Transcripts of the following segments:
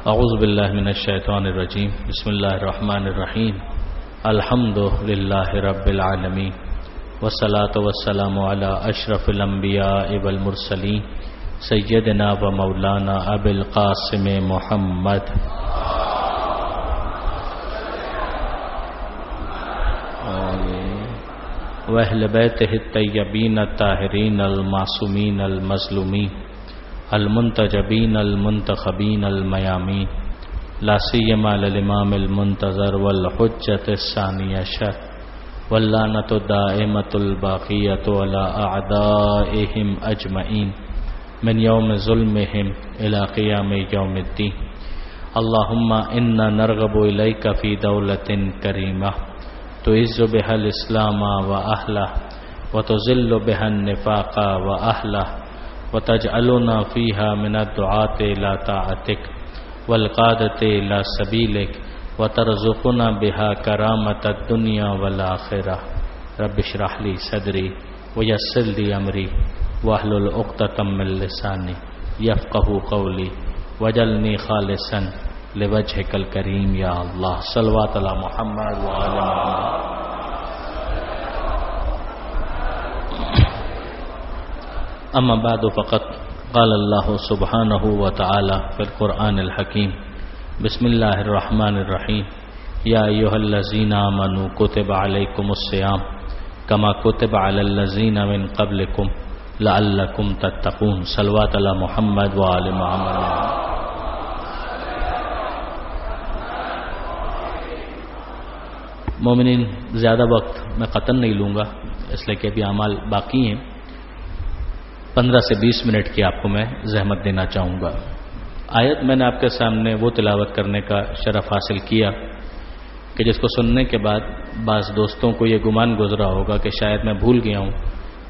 اعوذ باللہ من الشیطان الرجیم بسم اللہ الرحمن الرحیم الحمد للہ رب العالمین والصلاة والسلام علی اشرف الانبیاء والمرسلین سیدنا و مولانا ابی القاسم محمد واہل بیتہ الطیبین الطاہرین المعصومین المظلومین المنتجبین المنتخبین المیامین لا سیما للامام المنتظر والحجۃ الثانی عشر واللعنۃ الدائمۃ الباقیۃ علی اعدائہم اجمعین من یوم ظلمہم الی قیام یوم الدین اللہم انا نرغب الیک فی دولۃ کریمہ تعز بها الاسلام واہلہ وتذل بها النفاق واہلہ وتجعلنا فيها من الدعاة إلى طاعتك والقادة إلى سبيلك وترزقنا بها كرامة الدنيا والآخرة رب اشرح لي صدري ويسر لي أمري واحلل عقدة من لساني يفقهوا قولي واجعلني خالصا لوجهك الكريم يا الله صلوات على محمد وعلى محمد. اما بعد فقد قال اللہ سبحانہ وتعالی فی القرآن الحکیم بسم اللہ الرحمن الرحیم یا ایھا الذین آمنوا کتب علیکم الصیام کما کتب علی الذین من قبلکم لعلکم تتقون صلوات علی محمد وآل محمد. مومنین زیادہ وقت میں قطن نہیں لوں گا اس لیے کہ ابھی اعمال باقی ہیں. 15 سے 20 منٹ کی آپ کو میں زحمت دینا چاہوں گا. آیت میں نے آپ کے سامنے وہ تلاوت کرنے کا شرف حاصل کیا کہ جس کو سننے کے بعد بعض دوستوں کو یہ گمان گزرا ہوگا کہ شاید میں بھول گیا ہوں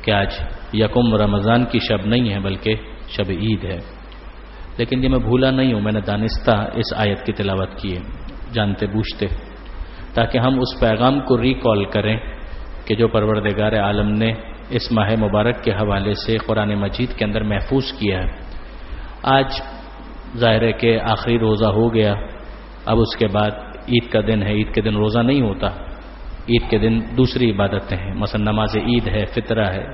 کہ آج یکم رمضان کی شب نہیں ہے بلکہ شب عید ہے. لیکن یہ میں بھولا نہیں ہوں، میں نے دانستہ اس آیت کی تلاوت کی ہے جانتے بوجھتے، تاکہ ہم اس پیغام کو ریکال کریں کہ جو پروردگار عالم نے اس ماہ مبارک کے حوالے سے قرآن مجید کے اندر محفوظ کیا ہے. آج ظاہر ہے کہ آخری روزہ ہو گیا، اب اس کے بعد عید کا دن ہے. عید کے دن روزہ نہیں ہوتا، عید کے دن دوسری عبادتیں ہیں، مثلا نماز عید ہے، فطرہ ہے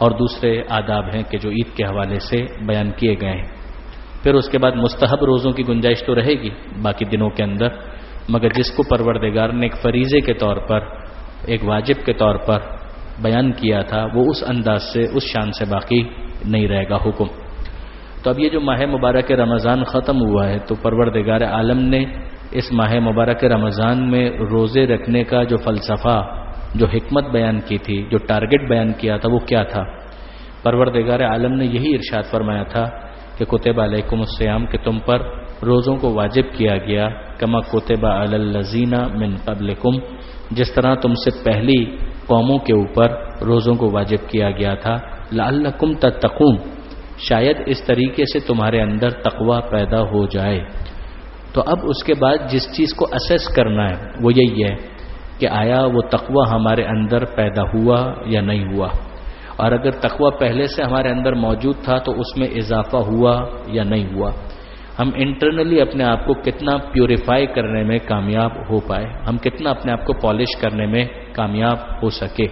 اور دوسرے آداب ہیں کہ جو عید کے حوالے سے بیان کیے گئے ہیں. پھر اس کے بعد مستحب روزوں کی گنجائش تو رہے گی باقی دنوں کے اندر، مگر جس کو پروردگار نے ایک فریضے کے طور پر، ایک واجب کے طور پر بیان کیا تھا، وہ اس انداز سے، اس شان سے باقی نہیں رہے گا حکم. تو اب یہ جو ماہ مبارک رمضان ختم ہوا ہے تو پروردگار عالم نے اس ماہ مبارک رمضان میں روزے رکھنے کا جو فلسفہ، جو حکمت بیان کی تھی، جو ٹارگٹ بیان کیا تھا، وہ کیا تھا؟ پروردگار عالم نے یہی ارشاد فرمایا تھا کہ کتب علیکم الصیام، کہ تم پر روزوں کو واجب کیا گیا، کما کتب علی الذین من قبلکم، جس طرح تم سے پہلی قوموں کے اوپر روزوں کو واجب کیا گیا تھا، لعلکم تتقون، شاید اس طریقے سے تمہارے اندر تقوی پیدا ہو جائے. تو اب اس کے بعد جس چیز کو اسیس کرنا ہے وہ یہی ہے کہ آیا وہ تقوی ہمارے اندر پیدا ہوا یا نہیں ہوا، اور اگر تقوی پہلے سے ہمارے اندر موجود تھا تو اس میں اضافہ ہوا یا نہیں ہوا. ہم انٹرنلی اپنے آپ کو کتنا پیوریفائی کرنے میں کامیاب ہو پائے، ہم کتنا اپنے آپ کو پالش کرنے میں کامیاب ہو سکے.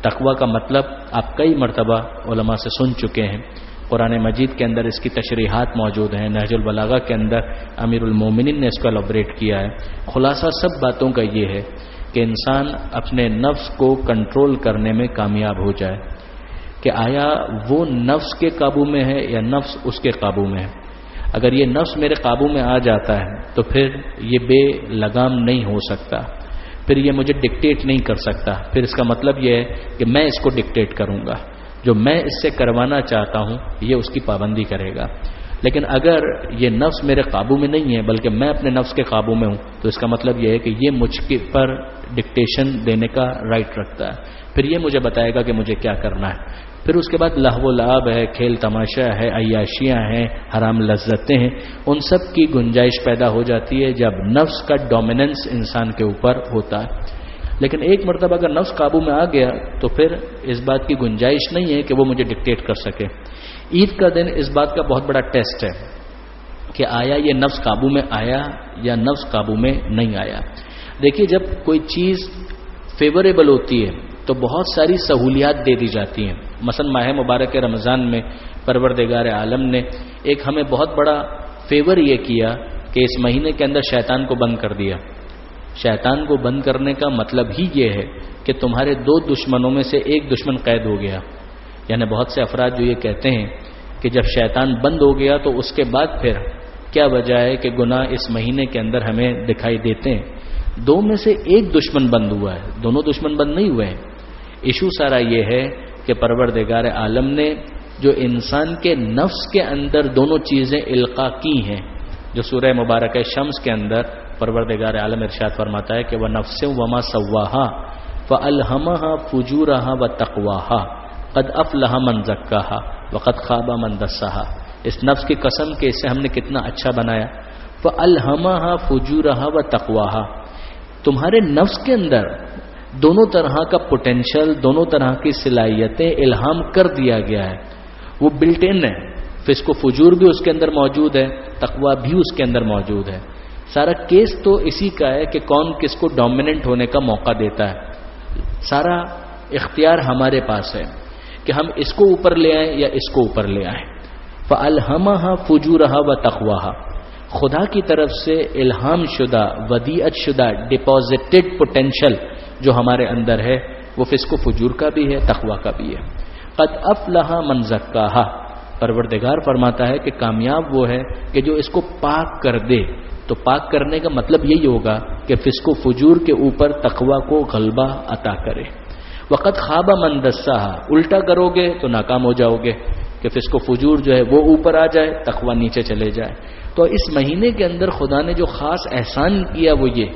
تقوی کا مطلب آپ کئی مرتبہ علماء سے سن چکے ہیں، قرآن مجید کے اندر اس کی تشریحات موجود ہیں، نہج البلاغہ کے اندر امیر المومنین نے اس کو ایلابریٹ کیا ہے. خلاصہ سب باتوں کا یہ ہے کہ انسان اپنے نفس کو کنٹرول کرنے میں کامیاب ہو جائے کہ آیا وہ نفس کے قابو میں ہے یا نفس اس کے قابو میں ہے. اگر یہ نفس میرے قابو میں آ جاتا ہے تو پھر یہ بے لگام نہیں ہو سکتا، پھر یہ مجھے ڈکٹیٹ نہیں کر سکتا. پھر اس کا مطلب یہ ہے کہ میں اس کو ڈکٹیٹ کروں گا، جو میں اس سے کروانا چاہتا ہوں یہ اس کی پابندی کرے گا. لیکن اگر یہ نفس میرے قابو میں نہیں ہے بلکہ میں اپنے نفس کے قابو میں ہوں تو اس کا مطلب یہ ہے کہ یہ مجھ پر ڈکٹیشن دینے کا رائٹ رکھتا ہے، پھر یہ مجھے بتائے گا کہ مجھے کیا کرنا ہے. پھر اس کے بعد لہو و لعب ہے، کھیل تماشا ہے، عیاشیاں ہیں، حرام لذتیں ہیں، ان سب کی گنجائش پیدا ہو جاتی ہے جب نفس کا ڈومیننس انسان کے اوپر ہوتا ہے. لیکن ایک مرتبہ اگر نفس قابو میں آ گیا تو پھر اس بات کی گنجائش نہیں ہے کہ وہ مجھے ڈکٹیٹ کر سکے. عید کا دن اس بات کا بہت بڑا ٹیسٹ ہے. کہ آیا یہ نفس قابو میں آیا یا نفس قابو میں نہیں آیا. دیکھیے جب کوئی چیز فیوریبل ہوتی ہے تو بہت ساری سہولیات دے دی جاتی ہیں. مثلا ماہ مبارک رمضان میں پروردگار عالم نے ایک ہمیں بہت بڑا فیور یہ کیا کہ اس مہینے کے اندر شیطان کو بند کر دیا. شیطان کو بند کرنے کا مطلب ہی یہ ہے کہ تمہارے دو دشمنوں میں سے ایک دشمن قید ہو گیا. یعنی بہت سے افراد جو یہ کہتے ہیں کہ جب شیطان بند ہو گیا تو اس کے بعد پھر کیا وجہ ہے کہ گناہ اس مہینے کے اندر ہمیں دکھائی دیتے ہیں. دو میں سے ایک دشمن بند ہوا ہے, دونوں دشمن بند نہیں ہوئے ہیں. ایشو سارا یہ ہے کہ پروردگار عالم نے جو انسان کے نفس کے اندر دونوں چیزیں القا کی ہیں, جو سورہ مبارکہ شمس کے اندر پروردگار عالم ارشاد فرماتا ہے کہ وَنَفْسٍ وَمَا سَوَّاهَا فَأَلْهَمَهَا فُجُورَهَا وَتَقْوَاهَا قَدْ أَفْلَحَ مَنْ زَكَّاهَا وَقَدْ خَابَ مَنْ دَسَّاهَا. اس نفس کی قسم کہ اسے ہم نے کتنا اچھا بنایا. فَأَلْهَمَهَا فُجُورَهَا وَتَقْوَاهَا, تمہارے نفس کے اندر دونوں طرح کا پوٹینشل, دونوں طرح کی صلاحیتیں الہام کر دیا گیا ہے. وہ بلٹ ان ہے. فسق و فجور بھی اس کے اندر موجود ہے, تقوی بھی اس کے اندر موجود ہے. سارا کیس تو اسی کا ہے کہ کون کس کو ڈومیننٹ ہونے کا موقع دیتا ہے. سارا اختیار ہمارے پاس ہے کہ ہم اس کو اوپر لے آئیں یا اس کو اوپر لے آئیں. فَأَلْهَمَهَا فُجُورَهَا وَتَقْوَاهَا, خدا کی طرف سے الہام شدہ, ودیعت شدہ, ڈپازٹڈ پوٹینشل جو ہمارے اندر ہے وہ فسق و فجور کا بھی ہے, تقوی کا بھی ہے. قد افلح من زکاہا, پروردگار فرماتا ہے کہ کامیاب وہ ہے کہ جو اس کو پاک کر دے. تو پاک کرنے کا مطلب یہی ہوگا کہ فسق و فجور کے اوپر تقوی کو غلبہ عطا کرے. وقد خواب من دساہا, الٹا کرو گے تو ناکام ہو جاؤ گے کہ فسق و فجور جو ہے وہ اوپر آ جائے, تقوی نیچے چلے جائے. تو اس مہینے کے اندر خدا نے جو خاص احسان کیا وہ یہ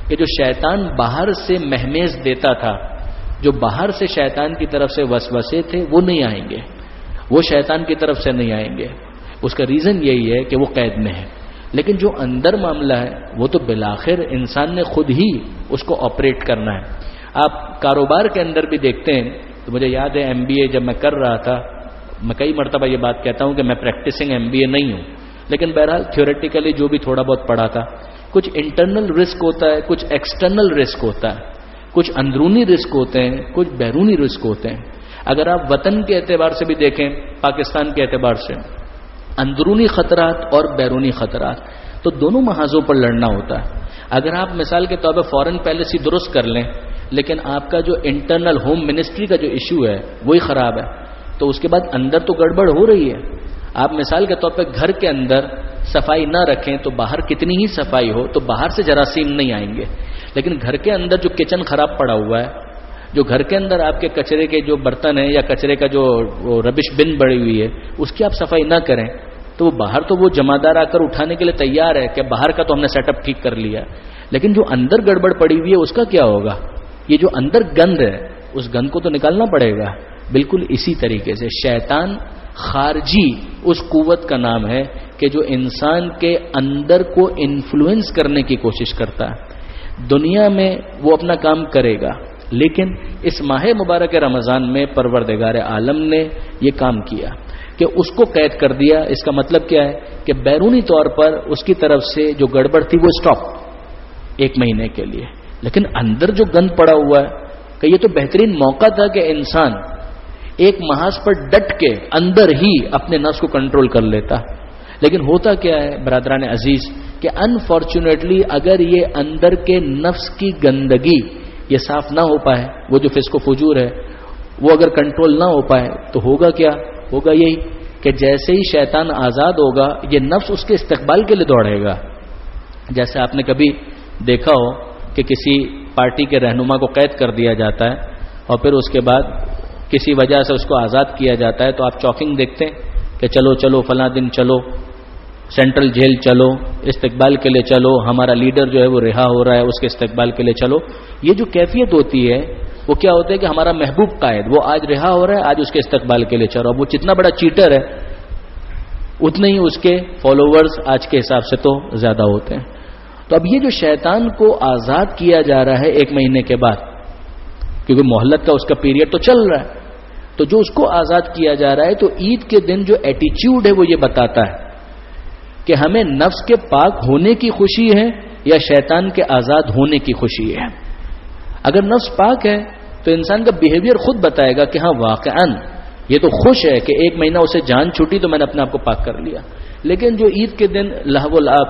کہ جو شیطان باہر سے مہمیز دیتا تھا, جو باہر سے شیطان کی طرف سے وسوسے تھے وہ نہیں آئیں گے, وہ شیطان کی طرف سے نہیں آئیں گے. اس کا ریزن یہی ہے کہ وہ قید میں ہے. لیکن جو اندر معاملہ ہے وہ تو بالآخر انسان نے خود ہی اس کو آپریٹ کرنا ہے. آپ کاروبار کے اندر بھی دیکھتے ہیں تو مجھے یاد ہے MBA جب میں کر رہا تھا, میں کئی مرتبہ یہ بات کہتا ہوں کہ میں پریکٹسنگ MBA نہیں ہوں, لیکن بہرحال تھیوریٹیکلی جو بھی تھوڑا بہت پڑھا تھا, کچھ انٹرنل رسک ہوتا ہے, کچھ ایکسٹرنل رسک ہوتا ہے, کچھ اندرونی رسک ہوتے ہیں, کچھ بیرونی رسک ہوتے ہیں. اگر آپ وطن کے اعتبار سے بھی دیکھیں, پاکستان کے اعتبار سے اندرونی خطرات اور بیرونی خطرات, تو دونوں محاذوں پر لڑنا ہوتا ہے. اگر آپ مثال کے طور پر فارن پالیسی درست کر لیں لیکن آپ کا جو انٹرنل ہوم منسٹری کا جو ایشو ہے وہی خراب ہے, تو اس کے بعد اندر تو گڑبڑ ہو رہی ہے. آپ مثال کے طور پہ گھر کے اندر صفائی نہ رکھیں تو باہر کتنی ہی صفائی ہو تو باہر سے جراثیم نہیں آئیں گے, لیکن گھر کے اندر جو کچن خراب پڑا ہوا ہے, جو گھر کے اندر آپ کے کچرے کے جو برتن ہیں یا کچرے کا جو ربش بن بڑی ہوئی ہے اس کی آپ صفائی نہ کریں تو وہ باہر تو وہ جمعدار آ کر اٹھانے کے لیے تیار ہے کہ باہر کا تو ہم نے سیٹ اپ ٹھیک کر لیا, لیکن جو اندر گڑبڑ پڑی ہوئی ہے اس کا کیا ہوگا؟ یہ جو اندر گند ہے اس گند کو تو نکالنا پڑے گا. بالکل اسی طریقے سے شیطان خارجی اس قوت کا نام ہے کہ جو انسان کے اندر کو انفلوئنس کرنے کی کوشش کرتا ہے. دنیا میں وہ اپنا کام کرے گا, لیکن اس ماہ مبارک رمضان میں پروردگار عالم نے یہ کام کیا کہ اس کو قید کر دیا. اس کا مطلب کیا ہے کہ بیرونی طور پر اس کی طرف سے جو گڑبڑ تھی وہ سٹاپ ایک مہینے کے لیے, لیکن اندر جو گند پڑا ہوا ہے کہ یہ تو بہترین موقع تھا کہ انسان ایک محاذ پر ڈٹ کے اندر ہی اپنے نفس کو کنٹرول کر لیتا. لیکن ہوتا کیا ہے برادران عزیز کہ انفارچونیٹلی اگر یہ اندر کے نفس کی گندگی یہ صاف نہ ہو پائے, وہ جو فسق و فجور ہے وہ اگر کنٹرول نہ ہو پائے تو ہوگا کیا؟ ہوگا یہی کہ جیسے ہی شیطان آزاد ہوگا یہ نفس اس کے استقبال کے لیے دوڑے گا. جیسے آپ نے کبھی دیکھا ہو کہ کسی پارٹی کے رہنما کو قید کر دیا جاتا ہے اور پھر اس کے بعد کسی وجہ سے اس کو آزاد کیا جاتا ہے تو آپ چاکنگ دیکھتے ہیں کہ چلو چلو فلاں دن چلو, سینٹرل جیل چلو, استقبال کے لیے چلو, ہمارا لیڈر جو ہے وہ رہا ہو رہا ہے اس کے استقبال کے لیے چلو. یہ جو کیفیت ہوتی ہے وہ کیا ہوتا ہے کہ ہمارا محبوب قائد وہ آج رہا ہو رہا ہے, آج اس کے استقبال کے لیے چلو. اب وہ جتنا بڑا چیٹر ہے اتنے ہی اس کے فالوورز آج کے حساب سے تو زیادہ ہوتے ہیں. تو اب یہ جو شیطان کو آزاد کیا جا رہا ہے ایک مہینے کے بعد, کیونکہ مہلت کا اس کا پیریڈ تو چل رہا ہے, تو جو اس کو آزاد کیا جا رہا ہے تو عید کے دن جو ایٹیچیوڈ ہے وہ یہ بتاتا ہے کہ ہمیں نفس کے پاک ہونے کی خوشی ہے یا شیطان کے آزاد ہونے کی خوشی ہے. اگر نفس پاک ہے تو انسان کا بیہیویئر خود بتائے گا کہ ہاں واقعاً یہ تو خوش ہے کہ 1 مہینہ اسے جان چھوٹی تو میں نے اپنے آپ کو پاک کر لیا. لیکن جو عید کے دن لہو و لعب،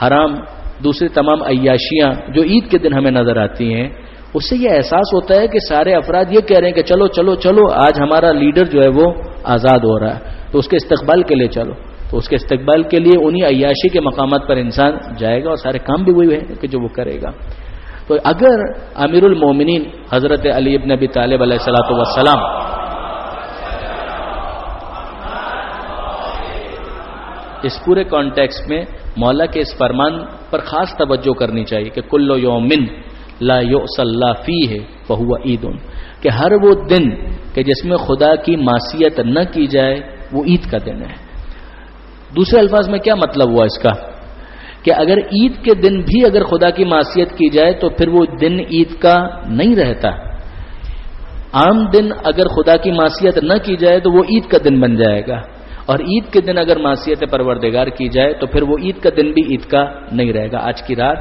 حرام، دوسری تمام عیاشیاں جو عید کے دن ہمیں نظر آتی ہیں، اس سے یہ احساس ہوتا ہے کہ سارے افراد یہ کہہ رہے ہیں کہ چلو چلو چلو آج ہمارا لیڈر جو ہے وہ آزاد ہو رہا ہے، تو اس کے استقبال کے لیے چلو. تو اس کے استقبال کے لیے انہی عیاشی کے مقامات پر انسان جائے گا اور سارے کام بھی وہی ہے کہ جو وہ کرے گا. تو اگر امیر المومنین حضرت علی ابن ابی طالب علیہ الصلوۃ والسلام اس پورے کانٹیکسٹ میں مولا کے اس فرمان پر خاص توجہ کرنی چاہیے کہ کل یوم لا یصلی فیہ فہو عید، کہ ہر وہ دن کہ جس میں خدا کی معصیت نہ کی جائے وہ عید کا دن ہے. دوسرے الفاظ میں کیا مطلب ہوا اس کا کہ اگر عید کے دن بھی اگر خدا کی معصیت کی جائے تو پھر وہ دن عید کا نہیں رہتا. عام دن اگر خدا کی معصیت نہ کی جائے تو وہ عید کا دن بن جائے گا، اور عید کے دن اگر معصیت پروردگار کی جائے تو پھر وہ عید کا دن بھی عید کا نہیں رہے گا. آج کی رات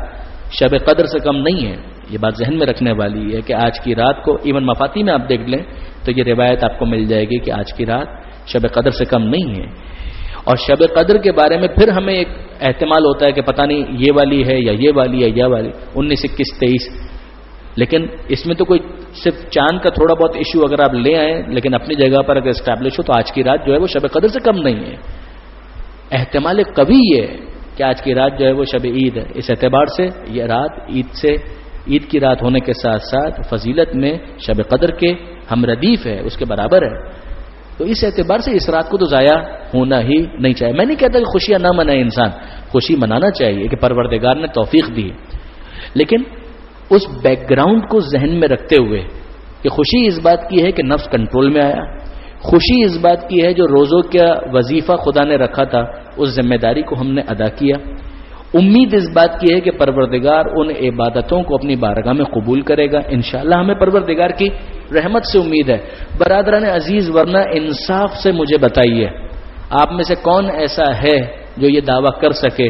شب قدر سے کم نہیں ہے، یہ بات ذہن میں رکھنے والی ہے کہ آج کی رات کو ایون مفاتی میں آپ دیکھ لیں تو یہ روایت آپ کو مل جائے گی کہ آج کی رات شب قدر سے کم نہیں ہے. اور شب قدر کے بارے میں پھر ہمیں ایک احتمال ہوتا ہے کہ پتہ نہیں یہ والی ہے یا یہ والی ہے یا والی 19 21 23، لیکن اس میں تو کوئی صرف چاند کا تھوڑا بہت ایشو اگر آپ لے آئیں لیکن اپنی جگہ پر اگر اسٹیبلش ہو تو آج کی رات جو ہے وہ شب قدر سے کم نہیں ہے. احتمال قوی ہے کہ آج کی رات جو ہے وہ شب عید ہے. اس اعتبار سے یہ رات عید کی رات ہونے کے ساتھ ساتھ فضیلت میں شب قدر کے ہم ردیف ہے، اس کے برابر ہے. تو اس اعتبار سے اس رات کو تو ضائع ہونا ہی نہیں چاہیے. میں نہیں کہتا کہ خوشیاں نہ منائے انسان، خوشی منانا چاہیے کہ پروردگار نے توفیق دی، لیکن اس بیک گراؤنڈ کو ذہن میں رکھتے ہوئے کہ خوشی اس بات کی ہے کہ نفس کنٹرول میں آیا، خوشی اس بات کی ہے جو روزوں کا وظیفہ خدا نے رکھا تھا اس ذمہ داری کو ہم نے ادا کیا، امید اس بات کی ہے کہ پروردگار ان عبادتوں کو اپنی بارگاہ میں قبول کرے گا. انشاءاللہ ہمیں پروردگار کی رحمت سے امید ہے. برادران عزیز، ورنہ انصاف سے مجھے بتائیے آپ میں سے کون ایسا ہے جو یہ دعویٰ کر سکے،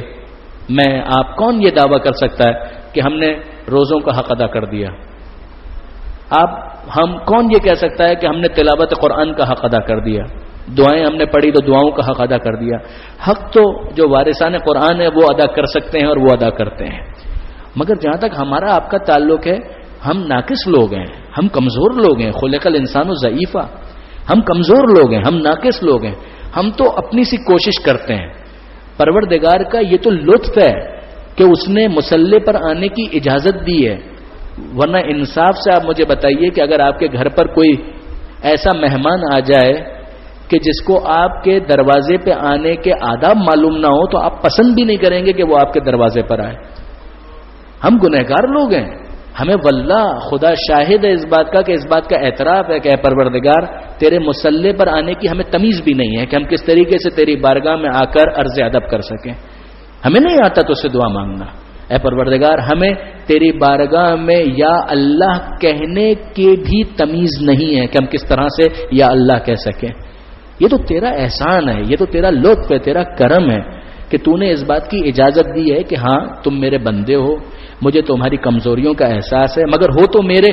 آپ کون یہ دعویٰ کر سکتا ہے کہ ہم نے روزوں کا حق ادا کر دیا؟ ہم کون یہ کہہ سکتا ہے کہ ہم نے تلاوت قرآن کا حق ادا کر دیا، دعائیں ہم نے پڑھی تو دعاؤں کا حق ادا کر دیا؟ حق تو جو وارثان قرآن ہے وہ ادا کر سکتے ہیں اور وہ ادا کرتے ہیں، مگر جہاں تک ہمارا آپ کا تعلق ہے ہم ناقص لوگ ہیں، ہم کمزور لوگ ہیں. خلق الانسان ضعیفا، ہم کمزور لوگ ہیں، ہم ناقص لوگ ہیں. ہم تو اپنی سی کوشش کرتے ہیں. پروردگار کا یہ تو لطف ہے کہ اس نے مسلح پر آنے کی اجازت دی ہے، ورنہ انصاف سے آپ مجھے بتائیے کہ اگر آپ کے گھر پر کوئی ایسا مہمان آ جائے کہ جس کو آپ کے دروازے پہ آنے کے آداب معلوم نہ ہو تو آپ پسند بھی نہیں کریں گے کہ وہ آپ کے دروازے پر آئے. ہم گنہگار لوگ ہیں، ہمیں واللہ خدا شاہد ہے اس بات کا کہ اس بات کا اعتراف ہے کہ اے پروردگار تیرے مسلح پر آنے کی ہمیں تمیز بھی نہیں ہے کہ ہم کس طریقے سے تیری بارگاہ میں آ کر عرض ادب کر سکیں. ہمیں نہیں آتا تو اس سے دعا مانگنا. اے پروردگار ہمیں تیری بارگاہ میں یا اللہ کہنے کی بھی تمیز نہیں ہے کہ ہم کس طرح سے یا اللہ کہہ سکیں. یہ تو تیرا احسان ہے، یہ تو تیرا لطف ہے، تیرا کرم ہے کہ تو نے اس بات کی اجازت دی ہے کہ ہاں تم میرے بندے ہو، مجھے تمہاری کمزوریوں کا احساس ہے، مگر ہو تو میرے.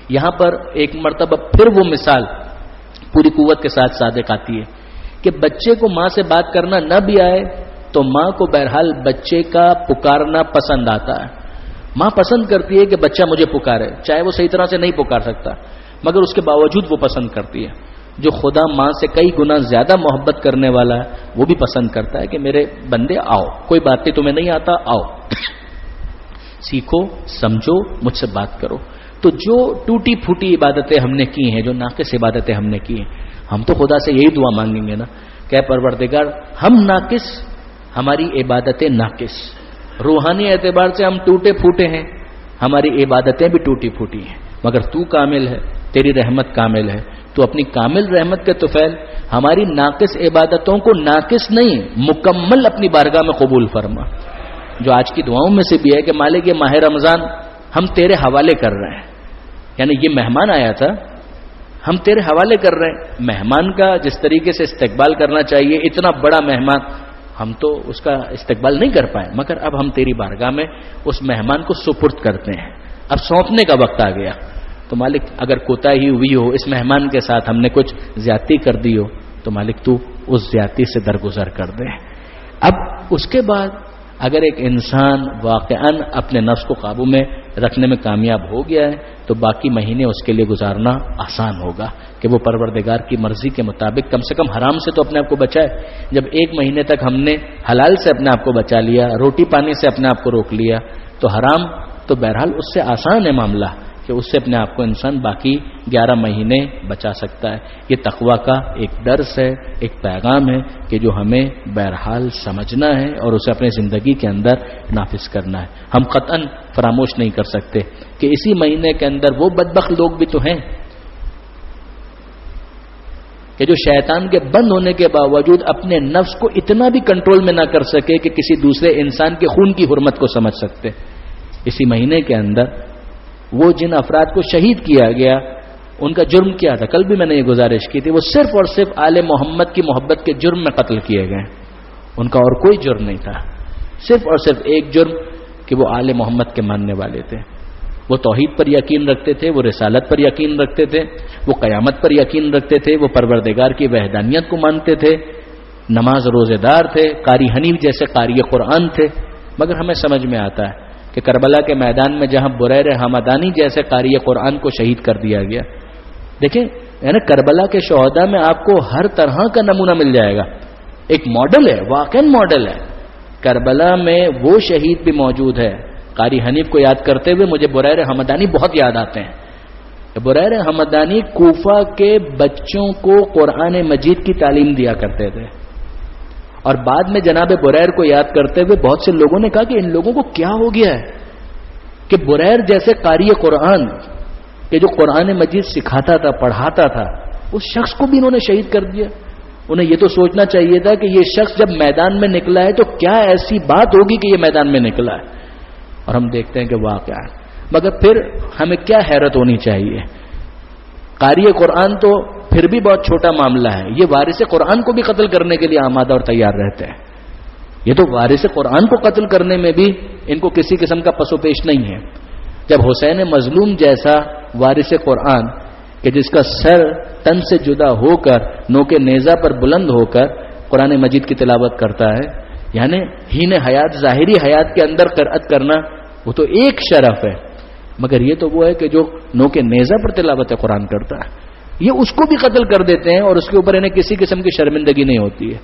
یہاں پر ایک مرتبہ پھر وہ مثال پوری قوت کے ساتھ صادق آتی ہے کہ بچے کو ماں سے بات کرنا نہ بھی آئے تو ماں کو بہرحال بچے کا پکارنا پسند آتا ہے. ماں پسند کرتی ہے کہ بچہ مجھے پکارے، چاہے وہ صحیح طرح سے نہیں پکار سکتا مگر اس کے باوجود وہ پسند کرتی ہے. جو خدا ماں سے کئی گنا زیادہ محبت کرنے والا ہے وہ بھی پسند کرتا ہے کہ میرے بندے آؤ، کوئی بات نہیں تمہیں نہیں آتا، آؤ سیکھو سمجھو مجھ سے بات کرو. تو جو ٹوٹی پھوٹی عبادتیں ہم نے کی ہیں، جو ناقص عبادتیں ہم نے کی ہیں، ہم تو خدا سے یہی دعا مانگیں گے نا کہ پروردگار ہم ناقص، ہماری عبادتیں ناقص، روحانی اعتبار سے ہم ٹوٹے پھوٹے ہیں، ہماری عبادتیں بھی ٹوٹی پھوٹی ہیں، مگر تو کامل ہے، تیری رحمت کامل ہے. تو اپنی کامل رحمت کے طفیل ہماری ناقص عبادتوں کو ناقص نہیں مکمل اپنی بارگاہ میں قبول فرما. جو آج کی دعاؤں میں سے بھی ہے کہ مالک یہ ماہ رمضان ہم تیرے حوالے کر رہے ہیں، یعنی یہ مہمان آیا تھا ہم تیرے حوالے کر رہے ہیں. مہمان کا جس طریقے سے استقبال کرنا چاہیے، اتنا بڑا مہمان، ہم تو اس کا استقبال نہیں کر پائے، مگر اب ہم تیری بارگاہ میں اس مہمان کو سپرد کرتے ہیں. اب سونپنے کا وقت آ گیا. تو مالک اگر کوتاہی ہوئی ہو، اس مہمان کے ساتھ ہم نے کچھ زیادتی کر دی ہو، تو مالک تو اس زیادتی سے درگزر کر دے. اب اس کے بعد اگر ایک انسان واقعاً اپنے نفس کو قابو میں رکھنے میں کامیاب ہو گیا ہے تو باقی مہینے اس کے لیے گزارنا آسان ہوگا کہ وہ پروردگار کی مرضی کے مطابق کم سے کم حرام سے تو اپنے آپ کو بچائے. جب ایک مہینے تک ہم نے حلال سے اپنے آپ کو بچا لیا، روٹی پانی سے اپنے آپ کو روک لیا، تو حرام تو بہرحال اس سے آسان ہے معاملہ کہ اس سے اپنے آپ کو انسان باقی 11 مہینے بچا سکتا ہے. یہ تقویٰ کا ایک درس ہے، ایک پیغام ہے کہ جو ہمیں بہرحال سمجھنا ہے اور اسے اپنی زندگی کے اندر نافذ کرنا ہے. ہم قطعاً فراموش نہیں کر سکتے کہ اسی مہینے کے اندر وہ بدبخت لوگ بھی تو ہیں کہ جو شیطان کے بند ہونے کے باوجود اپنے نفس کو اتنا بھی کنٹرول میں نہ کر سکے کہ کسی دوسرے انسان کے خون کی حرمت کو سمجھ سکتے. اسی مہینے کے اندر وہ جن افراد کو شہید کیا گیا ان کا جرم کیا تھا؟ کل بھی میں نے یہ گزارش کی تھی، وہ صرف اور صرف آل محمد کی محبت کے جرم میں قتل کیے گئے. ان کا اور کوئی جرم نہیں تھا، صرف اور صرف ایک جرم کہ وہ آل محمد کے ماننے والے تھے. وہ توحید پر یقین رکھتے تھے، وہ رسالت پر یقین رکھتے تھے، وہ قیامت پر یقین رکھتے تھے، وہ پروردگار کی وحدانیت کو مانتے تھے، نماز روزے دار تھے، قاری حنیف جیسے قاری قرآن تھے. مگر ہمیں سمجھ میں آتا ہے کہ کربلا کے میدان میں جہاں بریر حمدانی جیسے قاری قرآن کو شہید کر دیا گیا، دیکھیں یعنی کربلا کے شہداء میں آپ کو ہر طرح کا نمونہ مل جائے گا. ایک ماڈل ہے، واقعی ماڈل ہے. کربلا میں وہ شہید بھی موجود ہے. قاری حنیف کو یاد کرتے ہوئے مجھے بریر حمدانی بہت یاد آتے ہیں. بریر حمدانی کوفہ کے بچوں کو قرآن مجید کی تعلیم دیا کرتے تھے، اور بعد میں جناب بریر کو یاد کرتے ہوئے بہت سے لوگوں نے کہا کہ ان لوگوں کو کیا ہو گیا ہے کہ بریر جیسے قاری قرآن کہ جو قرآن مجید سکھاتا تھا، پڑھاتا تھا، اس شخص کو بھی انہوں نے شہید کر دیا. انہیں یہ تو سوچنا چاہیے تھا کہ یہ شخص جب میدان میں نکلا ہے تو کیا ایسی بات ہوگی کہ یہ میدان میں نکلا ہے، اور ہم دیکھتے ہیں کہ واقعہ ہے. مگر پھر ہمیں کیا حیرت ہونی چاہیے، قاری قرآن تو پھر بھی بہت چھوٹا معاملہ ہے، یہ وارث قرآن کو بھی قتل کرنے کے لیے آمادہ اور تیار رہتے ہیں. یہ تو وارث قرآن کو قتل کرنے میں بھی ان کو کسی قسم کا پس و پیش نہیں ہے. جب حسین مظلوم جیسا وارث قرآن کہ جس کا سر تن سے جدا ہو کر نوک نیزہ پر بلند ہو کر قرآن مجید کی تلاوت کرتا ہے، یعنی ہین حیات، ظاہری حیات کے اندر قرأت کرنا وہ تو ایک شرف ہے، مگر یہ تو وہ ہے کہ جو نوک نیزہ پر تلاوت قرآن کرتا ہے، یہ اس کو بھی قتل کر دیتے ہیں اور اس کے اوپر انہیں کسی قسم کی شرمندگی نہیں ہوتی ہے.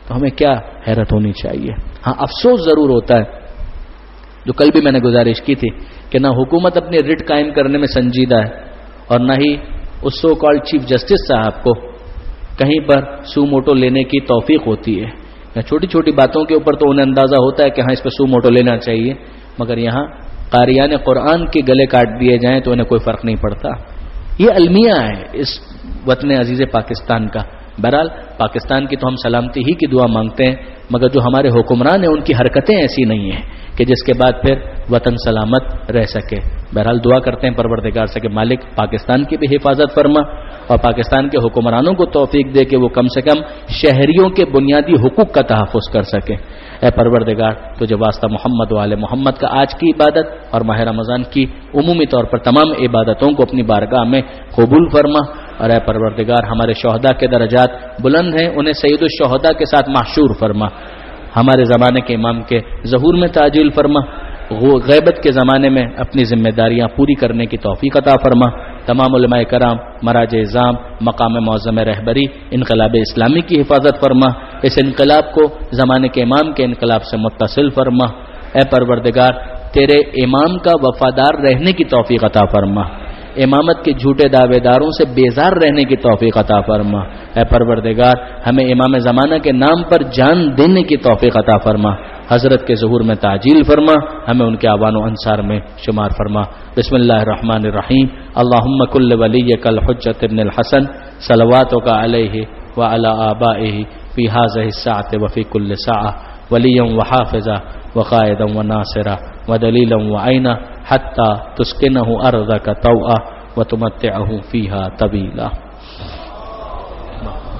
تو ہمیں کیا حیرت ہونی چاہیے. ہاں افسوس ضرور ہوتا ہے، جو کل بھی میں نے گزارش کی تھی کہ نہ حکومت اپنی رٹ قائم کرنے میں سنجیدہ ہے اور نہ ہی اس سو کالڈ چیف جسٹس صاحب کو کہیں پر سو موٹو لینے کی توفیق ہوتی ہے. چھوٹی چھوٹی باتوں کے اوپر تو انہیں اندازہ ہوتا ہے کہ ہاں اس پہ سو موٹو لینا چاہیے، مگر یہاں قاریان قرآن کے گلے کاٹ دیے جائیں تو انہیں کوئی فرق نہیں پڑتا. یہ المیہ ہے اس وطن عزیز پاکستان کا. بہرحال پاکستان کی تو ہم سلامتی ہی کی دعا مانگتے ہیں، مگر جو ہمارے حکمران ہیں ان کی حرکتیں ایسی نہیں ہیں کہ جس کے بعد پھر وطن سلامت رہ سکے. بہرحال دعا کرتے ہیں پروردگار سے کہ مالک پاکستان کی بھی حفاظت فرما اور پاکستان کے حکمرانوں کو توفیق دے کہ وہ کم سے کم شہریوں کے بنیادی حقوق کا تحفظ کر سکیں. اے پروردگار تجھے واسطہ محمد و آل محمد کا آج کی عبادت اور ماہ رمضان کی عمومی طور پر تمام عبادتوں کو اپنی بارگاہ میں قبول فرما. اور اے پروردگار ہمارے شہداء کے درجات بلند ہیں، انہیں سید الشہداء کے ساتھ محشور فرما. ہمارے زمانے کے امام کے ظہور میں تعجیل فرما. غیبت کے زمانے میں اپنی ذمہ داریاں پوری کرنے کی توفیق عطا فرما. تمام علماء کرام، مراجع اعظام، مقام معظم رہبری انقلاب اسلامی کی حفاظت فرما. اس انقلاب کو زمانے کے امام کے انقلاب سے متصل فرما. اے پروردگار تیرے امام کا وفادار رہنے کی توفیق عطا فرما. امامت کے جھوٹے دعوے داروں سے بیزار رہنے کی توفیق عطا فرما. اے پروردگار ہمیں امام زمانہ کے نام پر جان دینے کی توفیق عطا فرما. حضرت کے ظہور میں تعجیل فرما، ہمیں ان کے اعوان و انصار میں شمار فرما. بسم اللہ الرحمن الرحیم. اللہم کل ولیک الحجۃ ابن الحسن صلواتک علیہ وعلی آبائہ فی ہذہ الساعۃ وفی کل ساعۃ ولیا وحافظا وقائدا وناصرا ودلیلا وعینا حتی تسکنہ ارضک طوعا وتمتعہ فیہا طویلا. اکبر